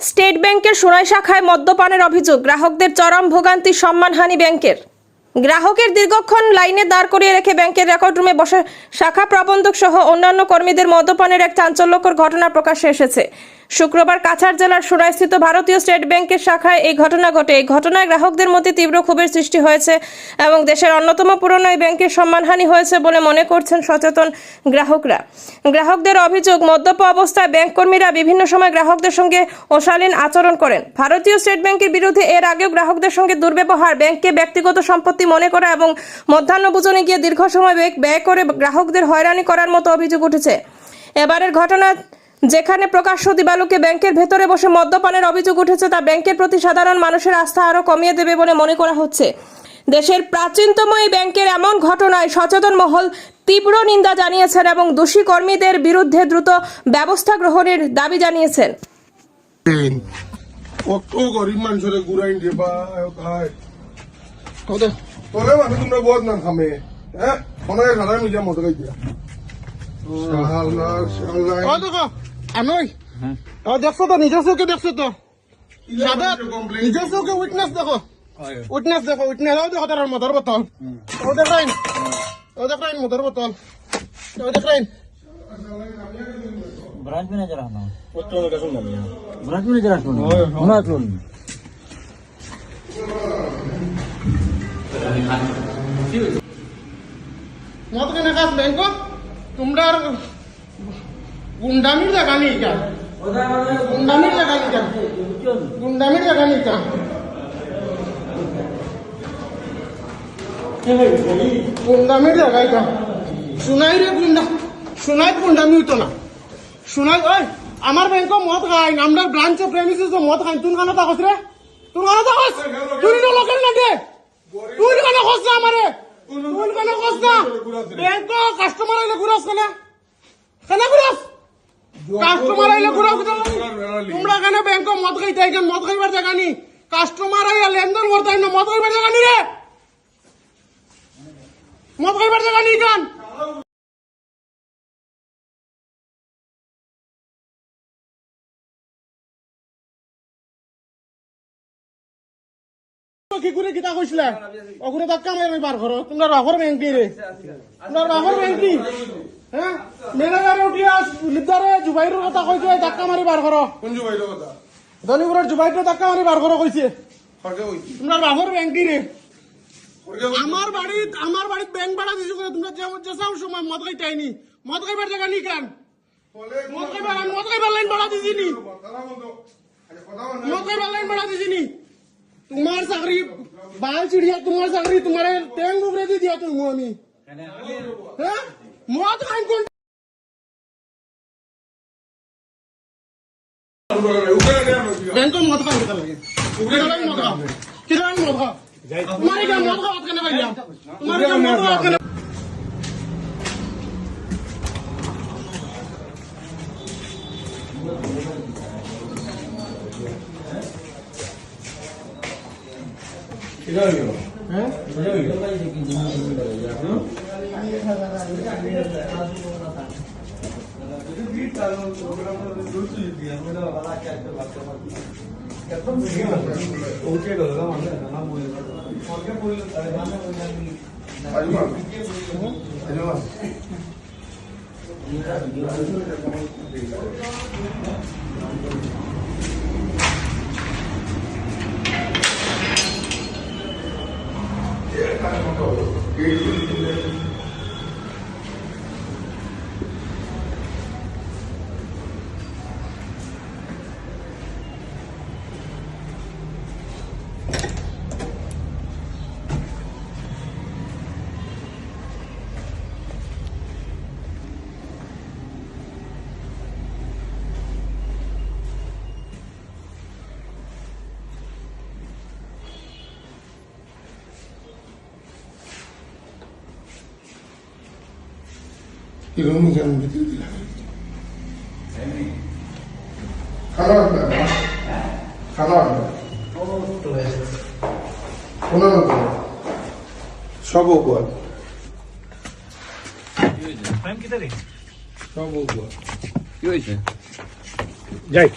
State ব্যাংকের সোনাই শাখায় মদ্যপানের অভিযোগ, গ্রাহকদের চরম ভোগান্তি, সম্মানহানি ব্যাংকের। গ্রাহকের দীর্ঘক্ষণ লাইনে দাঁড় করিয়ে রেখে ব্যাংকের রেকর্ড রুমে বসে শাখা প্রবন্ধক সহ অন্যান্য কর্মীদের মদ্যপানের এক চাঞ্চল্যকর ঘটনা প্রকাশ্যে এসেছে। শুক্রবার কাছাড় জেলার সোনাইস্থিত ভারতীয় স্টেট ব্যাংকের শাখায় এই ঘটনা ঘটে। এই ঘটনায় গ্রাহকদের মধ্যে তীব্র ক্ষোভের সৃষ্টি হয়েছে এবং দেশের অন্যতম পুরনো এই ব্যাংকের সম্মানহানি হয়েছে বলে মনে করছেন সচেতন গ্রাহকরা। গ্রাহকদের অভিযোগ, মদ্যপ অবস্থায় ব্যাংক কর্মীরা বিভিন্ন সময় গ্রাহকদের সঙ্গে অশালীন আচরণ করেন। ভারতীয় স্টেট ব্যাংকের বিরুদ্ধে এর আগেও গ্রাহকদের সঙ্গে দুর্ব্যবহার, ব্যাংককে ব্যক্তিগত সম্পত্তি মনে করা এবং মধ্যাহ্নভোজনে গিয়ে দীর্ঘ সময় ব্যয় করে গ্রাহকদের হয়রানি করার মতো অভিযোগ উঠেছে। এবারের ঘটনা যেখানে প্রকাশ্য দিবালোকে ব্যাংকের ভেতরে বসে মদ্যপানের অভিযোগ উঠেছে, তা ব্যাংকের প্রতি সাধারণ মানুষের আস্থা আরও কমিয়ে দেবে বলে মনে করা হচ্ছে। দেশের প্রাচীনতম এই ব্যাংকের এমন ঘটনায় সচেতন মহল তীব্র নিন্দা জানিয়েছেন এবং দোষী কর্মীদের বিরুদ্ধে দ্রুত ব্যবস্থা গ্রহণের দাবি জানিয়েছেন। দেখছো তো, নিজের চোখে দেখছো তো, নিজের চোখে উইটনেস দেখো, উইটনেস দেখো, উইটনেস দেখো তার মদের বোতল, ও দেখেন, ও দেখেন মদের বোতল, ও দেখেন। ब्रांच में नजर आना ब्रांच में नजर आना होना तो মদ কেনে কাজ ব্যাংক তোমরা গুন্ডামির জায়গা নেই কেন? গুন্ডামির জায়গা নেই কেন? গুন্ডামির জায়গা নেই কেন? গুন্ডামির জায়গায় কেন? শোনাই রে গুন্ডা, শোনাই গুন্ডামি হইতো না। শোনাই ওই আমার ব্যাংক মদ খাই, আমরা ব্রাঞ্চে প্রেমিসিস মদ খাই, তুই কেন থাকস রে? তুই কেন থাকস? তুই তো লোকের লাগে, তুই কেন খোঁজ না আমারে? তুই কেন খোঁজ না? ব্যাংক কাস্টমার আইলে ঘুরাস কেন? কেন ঘুরাস? কাস্টমার আইলে ঘুরাস কেন? তোমরা কেন ব্যাংক মদ খাইতে, এখানে মদ খাইবার জায়গা নি, কাস্টমার আইলে লেনদেন করতে না, মদ খাইবার জায়গা নি রে, মদ খাইবার জায়গা নি কেন? কি করে কিতা কইছিলা? ওগুরে ধাক্কা মারি বার করো। তোমরা রাফর ব্যাংক রে, তোমরা রাফর ব্যাংক কি? হ্যাঁ, ম্যানেজার উঠিয়া লিদারে জুবাইরের কথা কইছে, ধাক্কা মারি বার করো। কোন জুবাইরের কথা? ধনীপুরের জুবাইরটা ধাক্কা মারি বার করো কইছে। তোমরা রাফর ব্যাংক রে। আমার বাড়িত ব্যাংক ভাড়া দিছো, তোমরা যেসাও সময় মদ খাইতে আইনি, মদ খাইবার জায়গা নি কেন? মদ খাইবার লাইন ভাড়া দিছিনি, মদ খাইবার লাইন ভাড়া দিছিনি। তোমার চাকরি বাল চিড়িয়া, তোমার চাকরি তোমার ট্যাং উপরে দিয়ে দিয়া তুমি আমি, হ্যাঁ মদ খাই কোন ব্যাংক মদ খাই কেন লাগে? মদ খাও কিরা মদ খাও, তোমার এটা মদ খাওয়া কেন ভাইয়া? তোমার এটা মদ খাওয়া কেন? 이러면 그냥 믿으리라. 가나안다. 가나안다. 오늘은 서보고 टाइम किधर है? 서보고 যাই